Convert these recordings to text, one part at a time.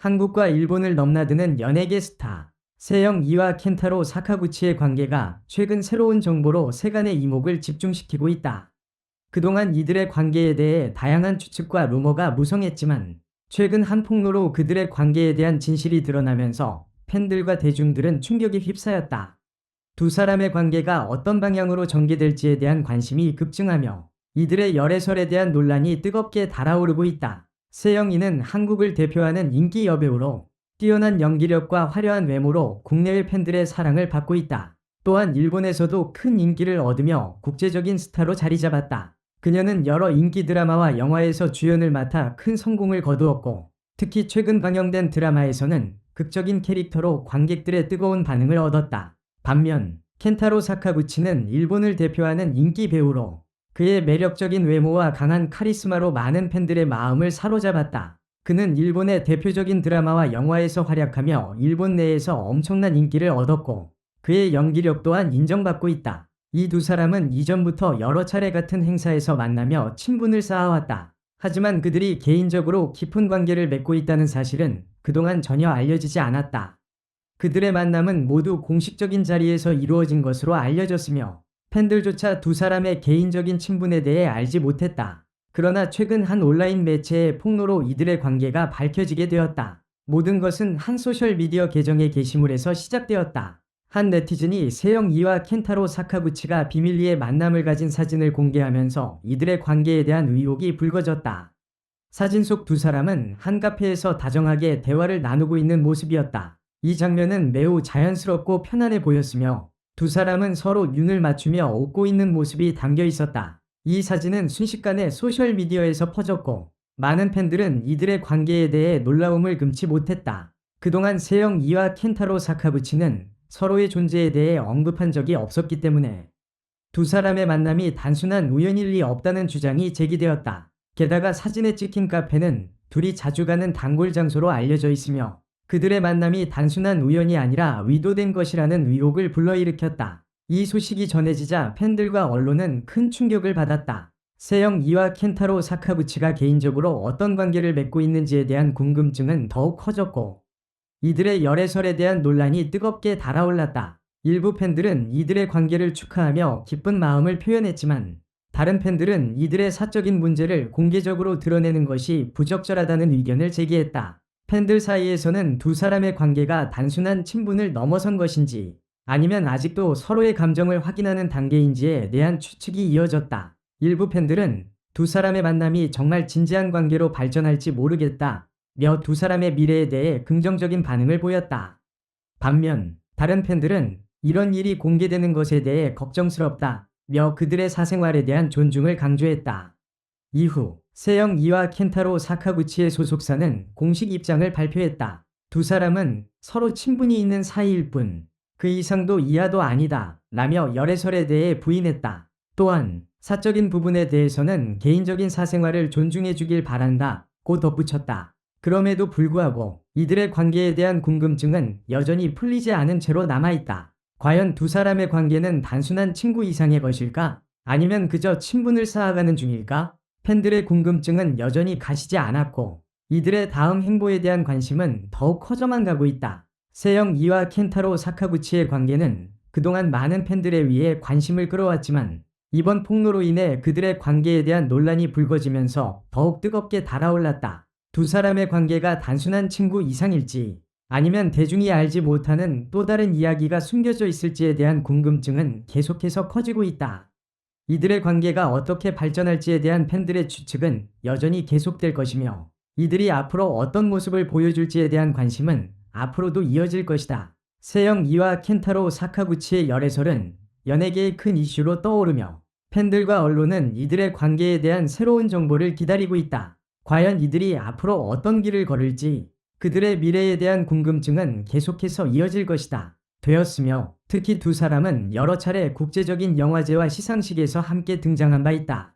한국과 일본을 넘나드는 연예계 스타 세영 이와 켄타로 사카구치의 관계가 최근 새로운 정보로 세간의 이목을 집중시키고 있다. 그동안 이들의 관계에 대해 다양한 추측과 루머가 무성했지만 최근 한 폭로로 그들의 관계에 대한 진실이 드러나면서 팬들과 대중들은 충격에 휩싸였다. 두 사람의 관계가 어떤 방향으로 전개될지에 대한 관심이 급증하며 이들의 열애설에 대한 논란이 뜨겁게 달아오르고 있다. 세영이는 한국을 대표하는 인기 여배우로 뛰어난 연기력과 화려한 외모로 국내외 팬들의 사랑을 받고 있다. 또한 일본에서도 큰 인기를 얻으며 국제적인 스타로 자리 잡았다. 그녀는 여러 인기 드라마와 영화에서 주연을 맡아 큰 성공을 거두었고 특히 최근 방영된 드라마에서는 극적인 캐릭터로 관객들의 뜨거운 반응을 얻었다. 반면 켄타로 사카구치는 일본을 대표하는 인기 배우로 그의 매력적인 외모와 강한 카리스마로 많은 팬들의 마음을 사로잡았다. 그는 일본의 대표적인 드라마와 영화에서 활약하며 일본 내에서 엄청난 인기를 얻었고 그의 연기력 또한 인정받고 있다. 이 두 사람은 이전부터 여러 차례 같은 행사에서 만나며 친분을 쌓아왔다. 하지만 그들이 개인적으로 깊은 관계를 맺고 있다는 사실은 그동안 전혀 알려지지 않았다. 그들의 만남은 모두 공식적인 자리에서 이루어진 것으로 알려졌으며 팬들조차 두 사람의 개인적인 친분에 대해 알지 못했다. 그러나 최근 한 온라인 매체의 폭로로 이들의 관계가 밝혀지게 되었다. 모든 것은 한 소셜미디어 계정의 게시물에서 시작되었다. 한 네티즌이 세영 이와 켄타로 사카구치가 비밀리에 만남을 가진 사진을 공개하면서 이들의 관계에 대한 의혹이 불거졌다. 사진 속 두 사람은 한 카페에서 다정하게 대화를 나누고 있는 모습이었다. 이 장면은 매우 자연스럽고 편안해 보였으며 두 사람은 서로 눈을 맞추며 웃고 있는 모습이 담겨 있었다. 이 사진은 순식간에 소셜미디어에서 퍼졌고 많은 팬들은 이들의 관계에 대해 놀라움을 금치 못했다. 그동안 세영 이와 켄타로 사카구치는 서로의 존재에 대해 언급한 적이 없었기 때문에 두 사람의 만남이 단순한 우연일 리 없다는 주장이 제기되었다. 게다가 사진에 찍힌 카페는 둘이 자주 가는 단골 장소로 알려져 있으며 그들의 만남이 단순한 우연이 아니라 의도된 것이라는 의혹을 불러일으켰다. 이 소식이 전해지자 팬들과 언론은 큰 충격을 받았다. 세영 이와 켄타로 사카구치가 개인적으로 어떤 관계를 맺고 있는지에 대한 궁금증은 더욱 커졌고 이들의 열애설에 대한 논란이 뜨겁게 달아올랐다. 일부 팬들은 이들의 관계를 축하하며 기쁜 마음을 표현했지만 다른 팬들은 이들의 사적인 문제를 공개적으로 드러내는 것이 부적절하다는 의견을 제기했다. 팬들 사이에서는 두 사람의 관계가 단순한 친분을 넘어선 것인지 아니면 아직도 서로의 감정을 확인하는 단계인지에 대한 추측이 이어졌다. 일부 팬들은 두 사람의 만남이 정말 진지한 관계로 발전할지 모르겠다 며 두 사람의 미래에 대해 긍정적인 반응을 보였다. 반면 다른 팬들은 이런 일이 공개되는 것에 대해 걱정스럽다 며 그들의 사생활에 대한 존중을 강조했다. 이후 세영 이와 켄타로 사카구치의 소속사는 공식 입장을 발표했다. 두 사람은 서로 친분이 있는 사이일 뿐 그 이상도 이하도 아니다 라며 열애설에 대해 부인했다. 또한 사적인 부분에 대해서는 개인적인 사생활을 존중해 주길 바란다 고 덧붙였다. 그럼에도 불구하고 이들의 관계에 대한 궁금증은 여전히 풀리지 않은 채로 남아있다. 과연 두 사람의 관계는 단순한 친구 이상의 것일까? 아니면 그저 친분을 쌓아가는 중일까? 팬들의 궁금증은 여전히 가시지 않았고 이들의 다음 행보에 대한 관심은 더욱 커져만 가고 있다. 세영 이와 켄타로 사카구치의 관계는 그동안 많은 팬들에 의해 관심을 끌어왔지만 이번 폭로로 인해 그들의 관계에 대한 논란이 불거지면서 더욱 뜨겁게 달아올랐다. 두 사람의 관계가 단순한 친구 이상일지 아니면 대중이 알지 못하는 또 다른 이야기가 숨겨져 있을지에 대한 궁금증은 계속해서 커지고 있다. 이들의 관계가 어떻게 발전할지에 대한 팬들의 추측은 여전히 계속될 것이며 이들이 앞으로 어떤 모습을 보여줄지에 대한 관심은 앞으로도 이어질 것이다. 세영 이와 켄타로 사카구치의 열애설은 연예계의 큰 이슈로 떠오르며 팬들과 언론은 이들의 관계에 대한 새로운 정보를 기다리고 있다. 과연 이들이 앞으로 어떤 길을 걸을지 그들의 미래에 대한 궁금증은 계속해서 이어질 것이다. 되었으며 특히 두 사람은 여러 차례 국제적인 영화제와 시상식에서 함께 등장한 바 있다.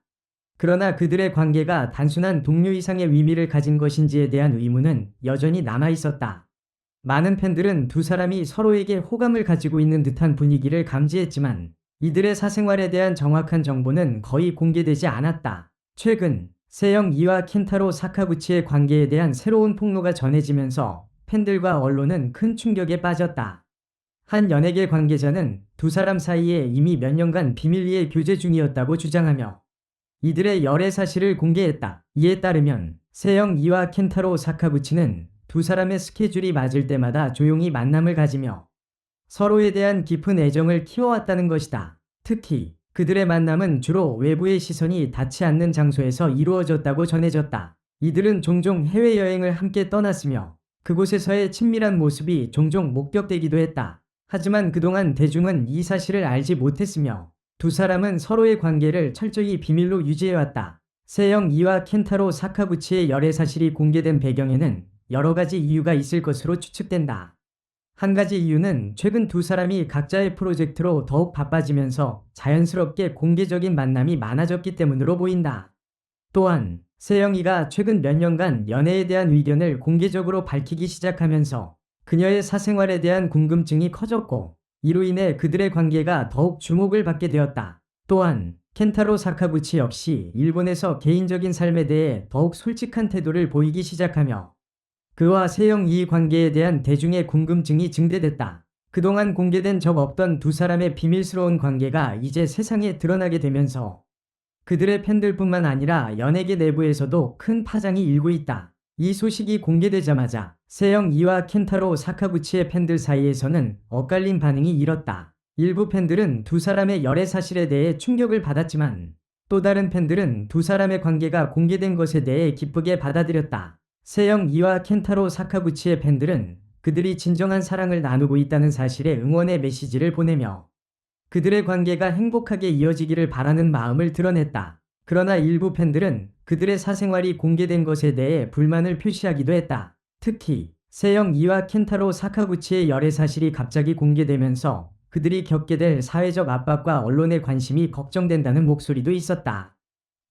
그러나 그들의 관계가 단순한 동료 이상의 의미를 가진 것인지에 대한 의문은 여전히 남아있었다. 많은 팬들은 두 사람이 서로에게 호감을 가지고 있는 듯한 분위기를 감지했지만 이들의 사생활에 대한 정확한 정보는 거의 공개되지 않았다. 최근 세영 이와 켄타로 사카구치의 관계에 대한 새로운 폭로가 전해지면서 팬들과 언론은 큰 충격에 빠졌다. 한 연예계 관계자는 두 사람 사이에 이미 몇 년간 비밀리에 교제 중이었다고 주장하며 이들의 열애 사실을 공개했다. 이에 따르면 세영 이와 켄타로 사카구치는 두 사람의 스케줄이 맞을 때마다 조용히 만남을 가지며 서로에 대한 깊은 애정을 키워왔다는 것이다. 특히 그들의 만남은 주로 외부의 시선이 닿지 않는 장소에서 이루어졌다고 전해졌다. 이들은 종종 해외여행을 함께 떠났으며 그곳에서의 친밀한 모습이 종종 목격되기도 했다. 하지만 그동안 대중은 이 사실을 알지 못했으며 두 사람은 서로의 관계를 철저히 비밀로 유지해왔다. 세영 이와 켄타로 사카구치의 열애 사실이 공개된 배경에는 여러 가지 이유가 있을 것으로 추측된다. 한 가지 이유는 최근 두 사람이 각자의 프로젝트로 더욱 바빠지면서 자연스럽게 공개적인 만남이 많아졌기 때문으로 보인다. 또한 세영이가 최근 몇 년간 연애에 대한 의견을 공개적으로 밝히기 시작하면서 그녀의 사생활에 대한 궁금증이 커졌고 이로 인해 그들의 관계가 더욱 주목을 받게 되었다. 또한 켄타로 사카구치 역시 일본에서 개인적인 삶에 대해 더욱 솔직한 태도를 보이기 시작하며 그와 세영 이 관계에 대한 대중의 궁금증이 증대됐다. 그동안 공개된 적 없던 두 사람의 비밀스러운 관계가 이제 세상에 드러나게 되면서 그들의 팬들뿐만 아니라 연예계 내부에서도 큰 파장이 일고 있다. 이 소식이 공개되자마자 세영 이와 켄타로 사카구치의 팬들 사이에서는 엇갈린 반응이 일었다. 일부 팬들은 두 사람의 열애 사실에 대해 충격을 받았지만 또 다른 팬들은 두 사람의 관계가 공개된 것에 대해 기쁘게 받아들였다. 세영 이와 켄타로 사카구치의 팬들은 그들이 진정한 사랑을 나누고 있다는 사실에 응원의 메시지를 보내며 그들의 관계가 행복하게 이어지기를 바라는 마음을 드러냈다. 그러나 일부 팬들은 그들의 사생활이 공개된 것에 대해 불만을 표시하기도 했다. 특히 세영 이와 켄타로 사카구치의 열애 사실이 갑자기 공개되면서 그들이 겪게 될 사회적 압박과 언론의 관심이 걱정된다는 목소리도 있었다.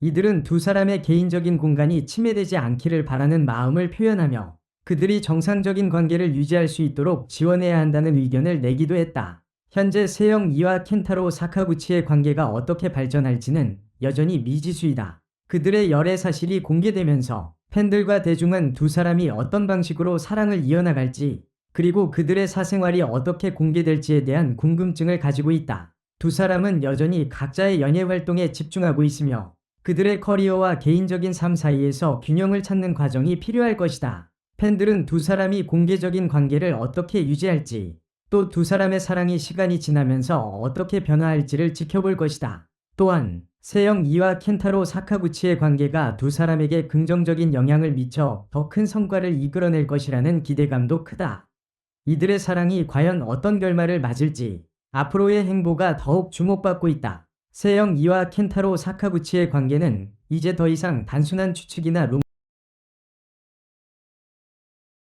이들은 두 사람의 개인적인 공간이 침해되지 않기를 바라는 마음을 표현하며 그들이 정상적인 관계를 유지할 수 있도록 지원해야 한다는 의견을 내기도 했다. 현재 세영 이와 켄타로 사카구치의 관계가 어떻게 발전할지는 여전히 미지수이다. 그들의 열애 사실이 공개되면서 팬들과 대중은 두 사람이 어떤 방식으로 사랑을 이어나갈지 그리고 그들의 사생활이 어떻게 공개될지에 대한 궁금증을 가지고 있다. 두 사람은 여전히 각자의 연예 활동에 집중하고 있으며 그들의 커리어와 개인적인 삶 사이에서 균형을 찾는 과정이 필요할 것이다. 팬들은 두 사람이 공개적인 관계를 어떻게 유지할지 또 두 사람의 사랑이 시간이 지나면서 어떻게 변화할지를 지켜볼 것이다. 또한 세영 이와 켄타로 사카구치의 관계가 두 사람에게 긍정적인 영향을 미쳐 더 큰 성과를 이끌어낼 것이라는 기대감도 크다. 이들의 사랑이 과연 어떤 결말을 맞을지 앞으로의 행보가 더욱 주목받고 있다. 세영 이와 켄타로 사카구치의 관계는 이제 더 이상 단순한 추측이나